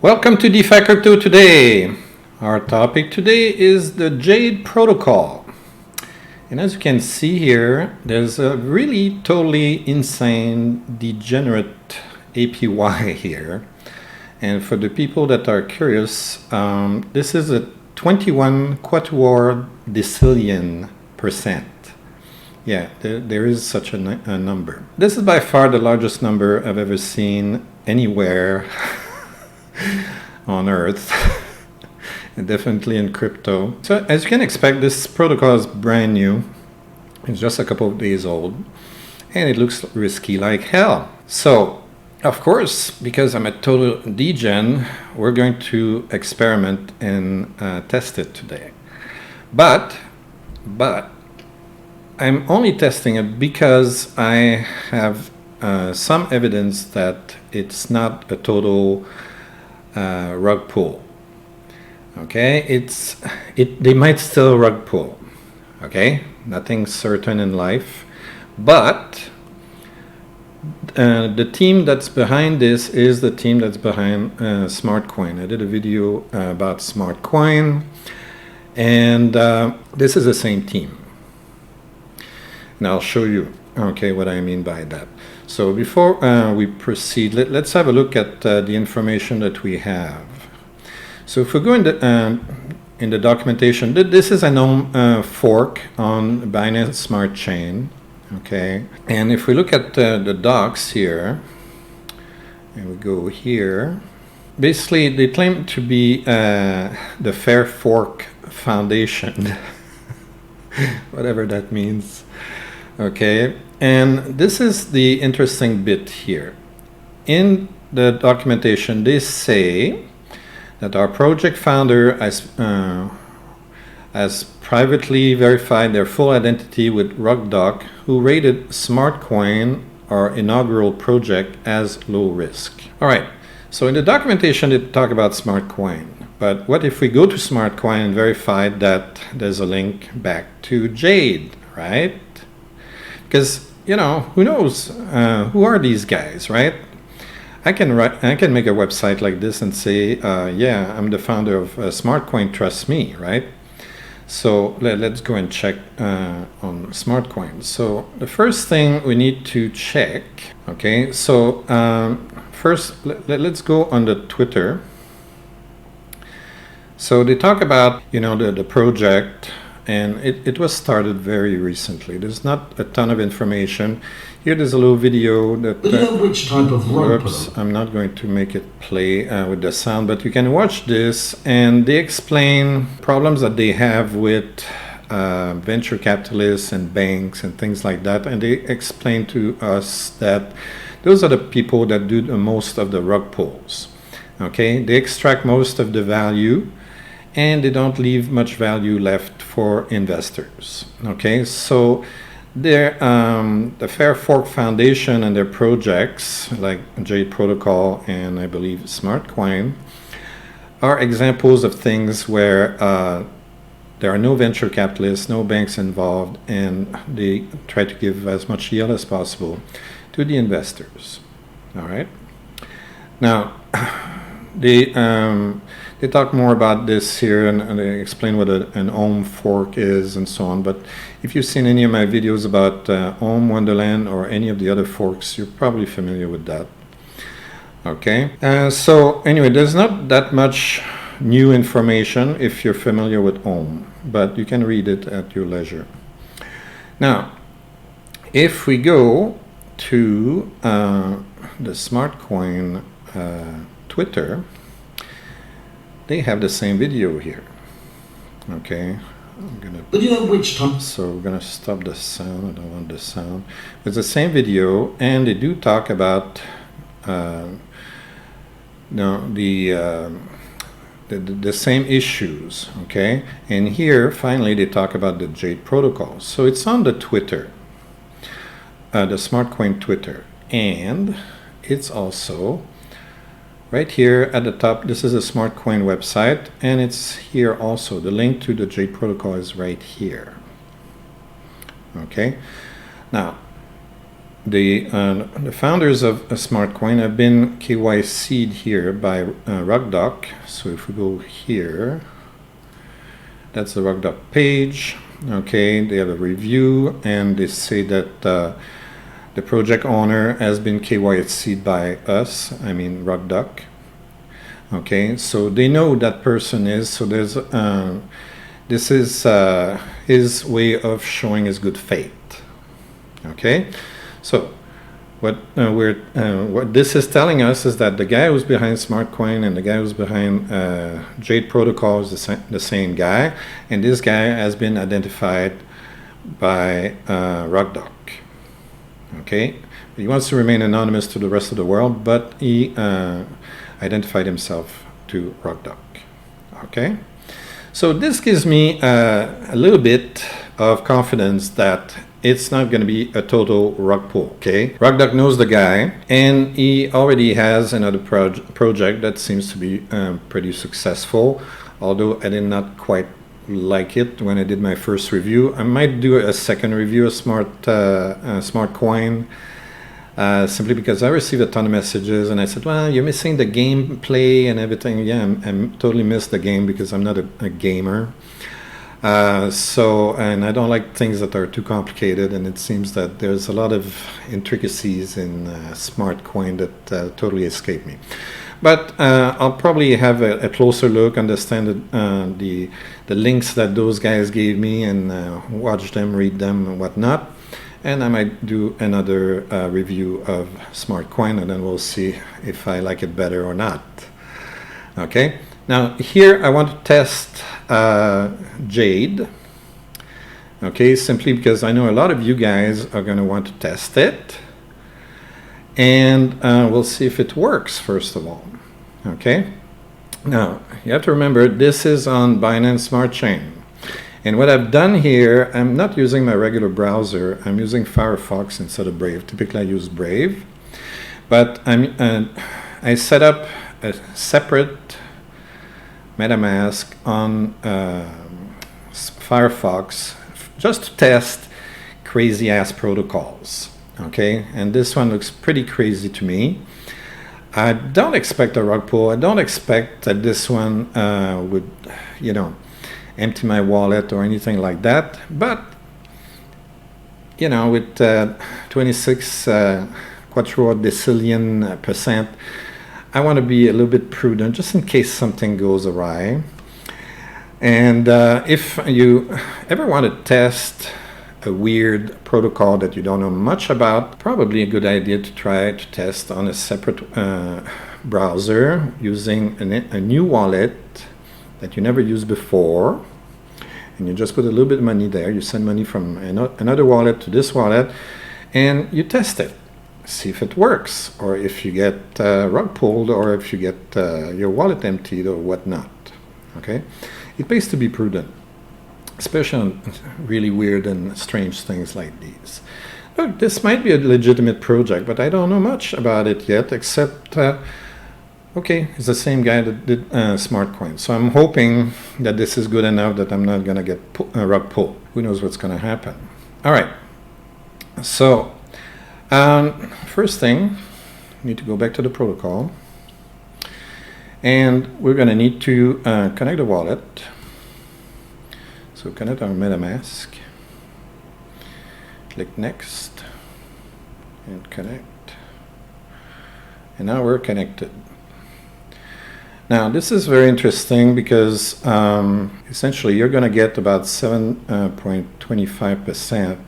Welcome to DeFi Crypto Today. Our topic today is the Jade Protocol. And as you can see here, there's a really totally insane, degenerate APY here. And for the people that are curious, this is a 21 quattuordecillion %. Yeah, there is such a number. This is by far the largest number I've ever seen anywhere on Earth, and definitely in crypto. So as you can expect, this protocol is brand new. It's just a couple of days old, and it looks risky like hell. So, of course, because I'm a total degen, we're going to experiment and test it today. But I'm only testing it because I have some evidence that it's not a total rug pull. Okay, they might still rug pull. Okay, nothing's certain in life, but the team that's behind this is the team that's behind smartcoin. I did a video about smartcoin, and this is the same team. And I'll show you, okay, what I mean by that. So before we proceed, let's have a look at the information that we have. So if we go in the documentation, this is a known fork on Binance Smart Chain, okay? And if we look at the docs here, and we go here, basically they claim to be the Fair Fork Foundation, whatever that means. Okay, and this is the interesting bit here. In the documentation, they say that our project founder has privately verified their full identity with RugDoc, who rated Smartcoin, our inaugural project, as low risk. All right, so in the documentation, they talk about Smartcoin. But what if we go to Smartcoin and verify that there's a link back to Jade, right? Because, you know, who knows, who are these guys, right? I can make a website like this and say, yeah, I'm the founder of Smartcoin, trust me, right? So let's go and check on Smartcoin. So the first thing we need to check, okay, so first let's go on the Twitter. So they talk about, you know, the project, and it was started very recently. There's not a ton of information. Here there's a little video that which type of oops, I'm not going to make it play with the sound, but you can watch this, and they explain problems that they have with venture capitalists and banks and things like that, and they explain to us that those are the people that do the most of the rug pulls. Okay, they extract most of the value, and they don't leave much value left for investors. Okay, so the Fair Fork Foundation and their projects like Jade Protocol and I believe Smartcoin are examples of things where there are no venture capitalists, no banks involved, and they try to give as much yield as possible to the investors. All right. Now, they talk more about this here, and they explain what an Ohm fork is and so on. But if you've seen any of my videos about Ohm, Wonderland, or any of the other forks, you're probably familiar with that. Okay. So anyway, there's not that much new information if you're familiar with Ohm, but you can read it at your leisure. Now, if we go to the Smartcoin Twitter, they have the same video here. Okay, But you know which time? so we're gonna stop the sound. I don't want the sound. It's the same video, and they do talk about the same issues. Okay, and here finally they talk about the Jade Protocol. So it's on the Twitter, the Smartcoin Twitter, and it's also right here at the top. This is a Smartcoin website, and it's here also. The link to the Jade Protocol is right here. Okay, now the founders of smartcoin have been KYC'd here by RugDoc. So if we go here, that's the RugDoc page. Okay, they have a review and they say that the project owner has been KYC'd by us, I mean RugDoc. Okay, so they know who that person is. So there's this is his way of showing his good faith. Okay, so what this is telling us is that the guy who's behind Smartcoin and the guy who's behind Jade Protocol is the same guy, and this guy has been identified by RugDoc. Okay, he wants to remain anonymous to the rest of the world, but he identified himself to RugDoc. Okay, so this gives me a little bit of confidence that it's not going to be a total rug pull. Okay, RugDoc knows the guy, and he already has another project that seems to be pretty successful. Although I did not quite like it when I did my first review. I might do a second review of Smartcoin. Simply because I received a ton of messages and I said, well, you're missing the gameplay and everything. Yeah, I totally missed the game because I'm not a gamer. And I don't like things that are too complicated, and it seems that there's a lot of intricacies in Smartcoin that totally escape me. But I'll probably have a closer look, understand the links that those guys gave me, and watch them, read them, and whatnot. And I might do another review of Smartcoin, and then we'll see if I like it better or not. Okay, now here I want to test Jade. Okay, simply because I know a lot of you guys are going to want to test it. And we'll see if it works, first of all. Okay, now you have to remember this is on Binance Smart Chain. And what I've done here, I'm not using my regular browser. I'm using Firefox instead of Brave. Typically I use Brave. But I set up a separate Metamask on Firefox just to test crazy ass protocols. Okay, and this one looks pretty crazy to me. I don't expect a rug pull. I don't expect that this one would, empty my wallet or anything like that. But, with 26 quattuordecillion %, I want to be a little bit prudent just in case something goes awry. And if you ever want to test a weird protocol that you don't know much about, probably a good idea to try to test on a separate browser using a new wallet that you never used before. And you just put a little bit of money there. You send money from another wallet to this wallet, and you test it. See if it works, or if you get rug pulled, or if you get your wallet emptied or whatnot. Okay, it pays to be prudent, especially on really weird and strange things like these. Look, this might be a legitimate project, but I don't know much about it yet, except okay, it's the same guy that did Smartcoin. So I'm hoping that this is good enough that I'm not going to get rug pulled. Who knows what's going to happen. All right. So first thing, we need to go back to the protocol. And we're going to need to connect the wallet. So connect our MetaMask. Click Next. And connect. And now we're connected. Now this is very interesting because essentially you're going to get about 7.25%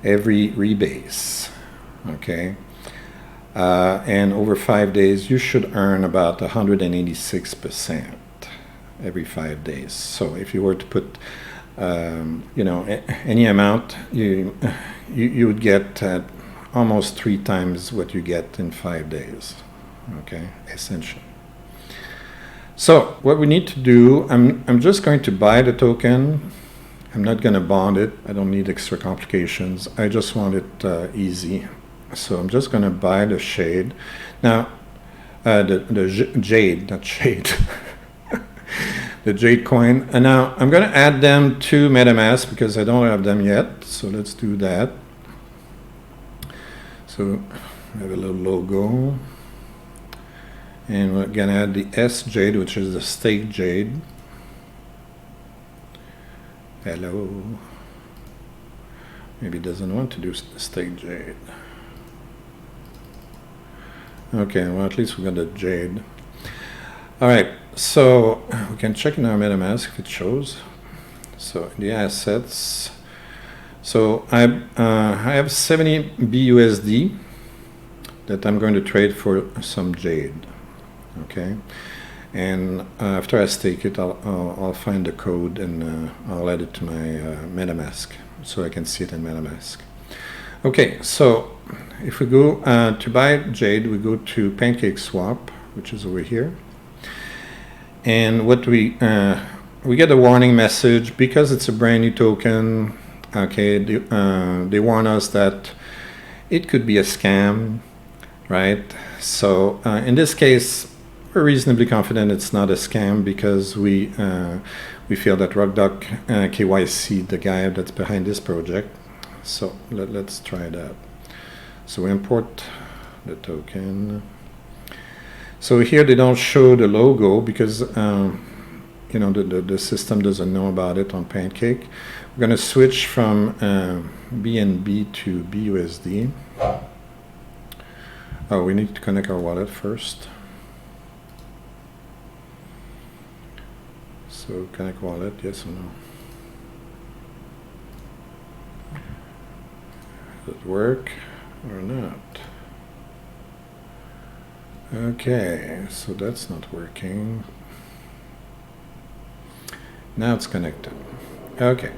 every rebase. Okay, and over 5 days you should earn about 186% every 5 days. So if you were to put any amount, you would get almost 3 times what you get in 5 days. Okay, essentially. So what we need to do, I'm just going to buy the token. I'm not going to bond it. I don't need extra complications. I just want it easy. So I'm just going to buy the shade. Now, the Jade, not shade. The Jade coin. And now I'm going to add them to MetaMask because I don't have them yet. So let's do that. So we have a little logo. And we're gonna add the S Jade, which is the stake Jade. Hello. Maybe it doesn't want to do stake Jade. Okay, well at least we got the Jade. Alright, so we can check in our Metamask if it shows. So the assets. So I have 70 BUSD that I'm going to trade for some Jade. Okay, and after I stake it, I'll find the code and I'll add it to my Metamask so I can see it in Metamask. Okay, so if we go to buy Jade, we go to PancakeSwap, which is over here, and what we get a warning message because it's a brand new token. Okay, they warn us that it could be a scam, right? So in this case, we're reasonably confident it's not a scam because we feel that RugDoc KYCd the guy that's behind this project. So let's try that. So we import the token. So here they don't show the logo because you know the system doesn't know about it on Pancake. We're going to switch from BNB to BUSD. Oh, we need to connect our wallet first. So connect wallet, yes or no? Does it work or not? Okay, so that's not working. Now it's connected. Okay.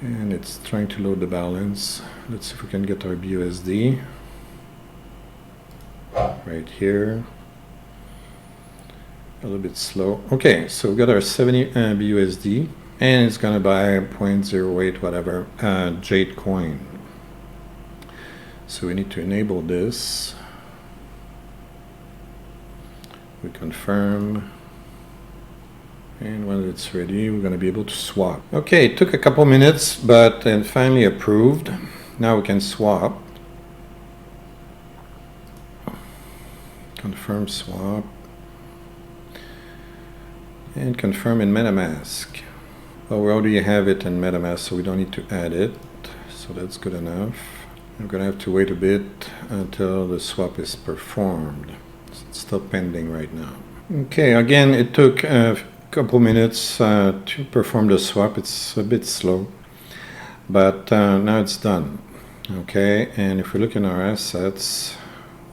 And it's trying to load the balance. Let's see if we can get our BUSD. Right here. A little bit slow. Okay, so we got our 70 BUSD, and it's gonna buy 0.08 whatever Jade coin. So we need to enable this. We confirm, and when it's ready, we're gonna be able to swap. Okay, it took a couple minutes, but then finally approved. Now we can swap. Confirm swap. And confirm in Metamask. Well, we already have it in Metamask, so we don't need to add it. So that's good enough. I'm going to have to wait a bit until the swap is performed. It's still pending right now. Okay, again, it took a couple minutes to perform the swap. It's a bit slow, but now it's done. Okay, and if we look in our assets,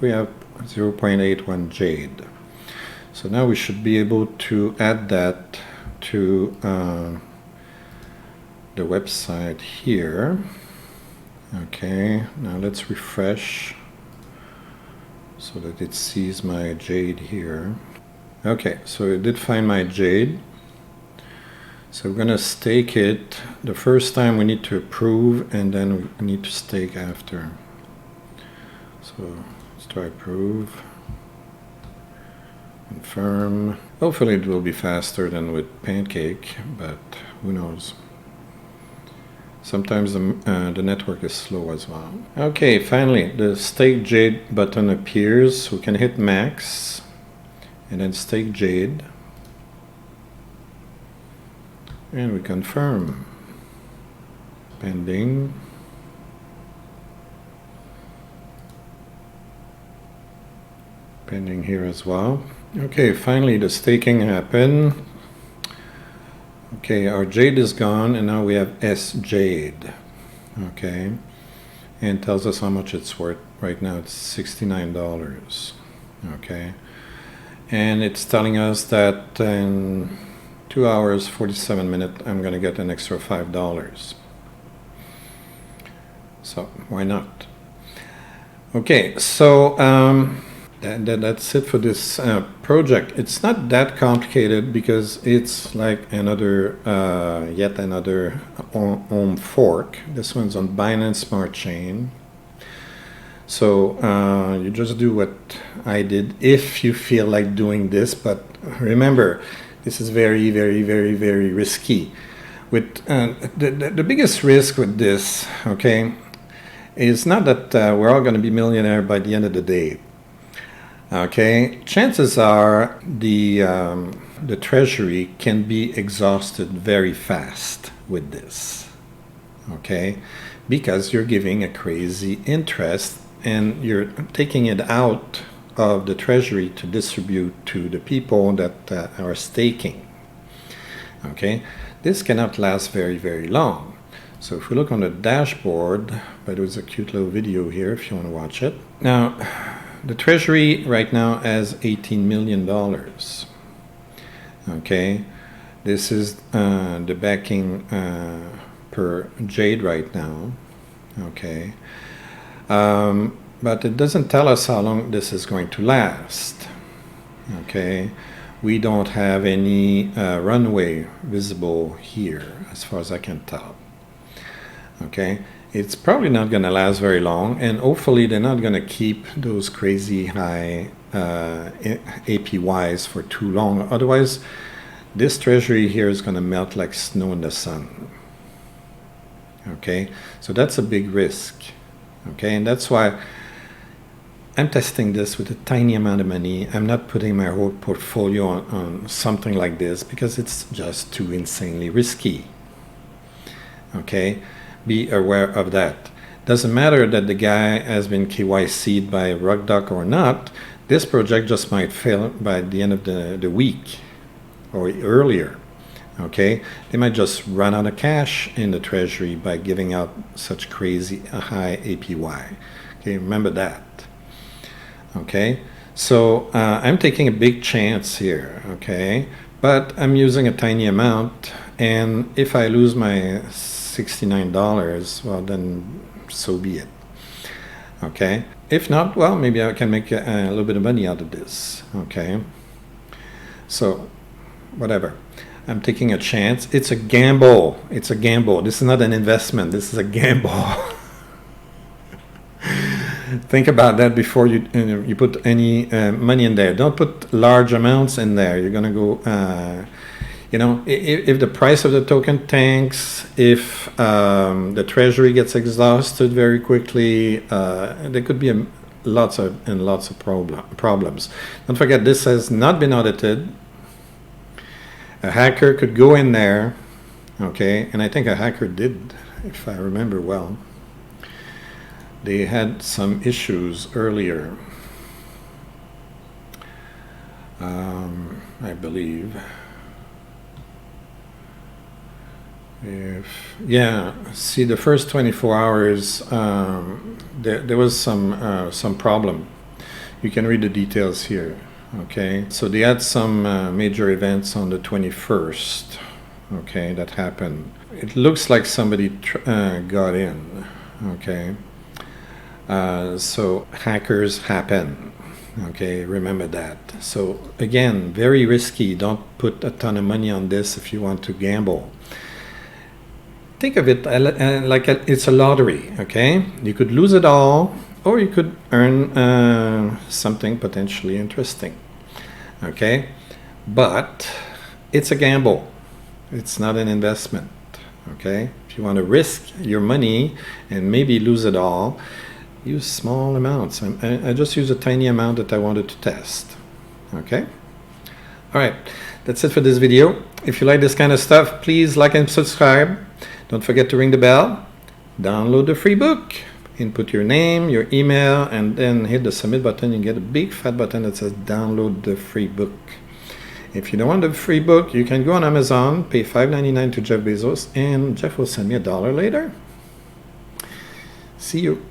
we have 0.81 Jade. So now we should be able to add that to the website here. Okay, now let's refresh so that it sees my Jade here. Okay, so it did find my Jade. So we're going to stake it. The first time we need to approve, and then we need to stake after. So let's try approve. Confirm. Hopefully it will be faster than with Pancake, but who knows. Sometimes the network is slow as well. Okay, finally the stake Jade button appears. So we can hit max and then stake Jade. And we confirm. Pending. Pending here as well. Okay, finally the staking happened. Okay, our Jade is gone, and now we have S Jade. Okay, and tells us how much it's worth. Right now it's $69. Okay, and it's telling us that in 2 hours 47 minutes I'm gonna get an extra $5. So why not? Okay, so that's it for this project. It's not that complicated because it's like another, yet another ohm fork. This one's on Binance Smart Chain. So you just do what I did if you feel like doing this, but remember, this is very, very, very, very risky. With the biggest risk with this, okay, It's not that we're all going to be millionaire by the end of the day. Okay, chances are the treasury can be exhausted very fast with this. Okay, because you're giving a crazy interest and you're taking it out of the treasury to distribute to the people that are staking. Okay, this cannot last very, very long. So if we look on the dashboard, but there's a cute little video here if you want to watch it. Now, the treasury right now has $18 million. Okay, this is the backing per Jade right now. Okay, but it doesn't tell us how long this is going to last. Okay, we don't have any runway visible here as far as I can tell. Okay, it's probably not going to last very long, and hopefully they're not going to keep those crazy high APYs for too long. Otherwise, this treasury here is going to melt like snow in the sun. Okay, so that's a big risk. Okay, and that's why I'm testing this with a tiny amount of money. I'm not putting my whole portfolio on something like this because it's just too insanely risky. Okay, be aware of that. Doesn't matter that the guy has been KYC'd by RugDoc or not. This project just might fail by the end of the week or earlier. Okay, they might just run out of cash in the treasury by giving out such crazy high APY. Okay, remember that. Okay, so I'm taking a big chance here. Okay, but I'm using a tiny amount, and if I lose my $69, well then so be it. Okay, if not, well, maybe I can make a little bit of money out of this. Okay, so whatever, I'm taking a chance. It's a gamble. It's a gamble. This is not an investment. This is a gamble. Think about that before you put any money in there. Don't put large amounts in there. You're gonna go you know, if the price of the token tanks, if the treasury gets exhausted very quickly, there could be lots of problems. Don't forget, this has not been audited. A hacker could go in there, okay, and I think a hacker did, if I remember well. They had some issues earlier, I believe. See, the first 24 hours there was some problem. You can read the details here. Okay, so they had some major events on the 21st. Okay, that happened. It looks like somebody got in. Okay, so hackers happen. Okay, remember that. So again, very risky. Don't put a ton of money on this if you want to gamble. Think of it like it's a lottery. Okay, you could lose it all, or you could earn something potentially interesting. Okay, but it's a gamble. It's not an investment. Okay, if you want to risk your money and maybe lose it all, use small amounts. I just use a tiny amount that I wanted to test. Okay, all right, that's it for this video. If you like this kind of stuff, please like and subscribe. Don't forget to ring the bell, download the free book, input your name, your email, and then hit the submit button. You get a big fat button that says download the free book. If you don't want the free book, you can go on Amazon, pay $5.99 to Jeff Bezos, and Jeff will send me $1 later. See you.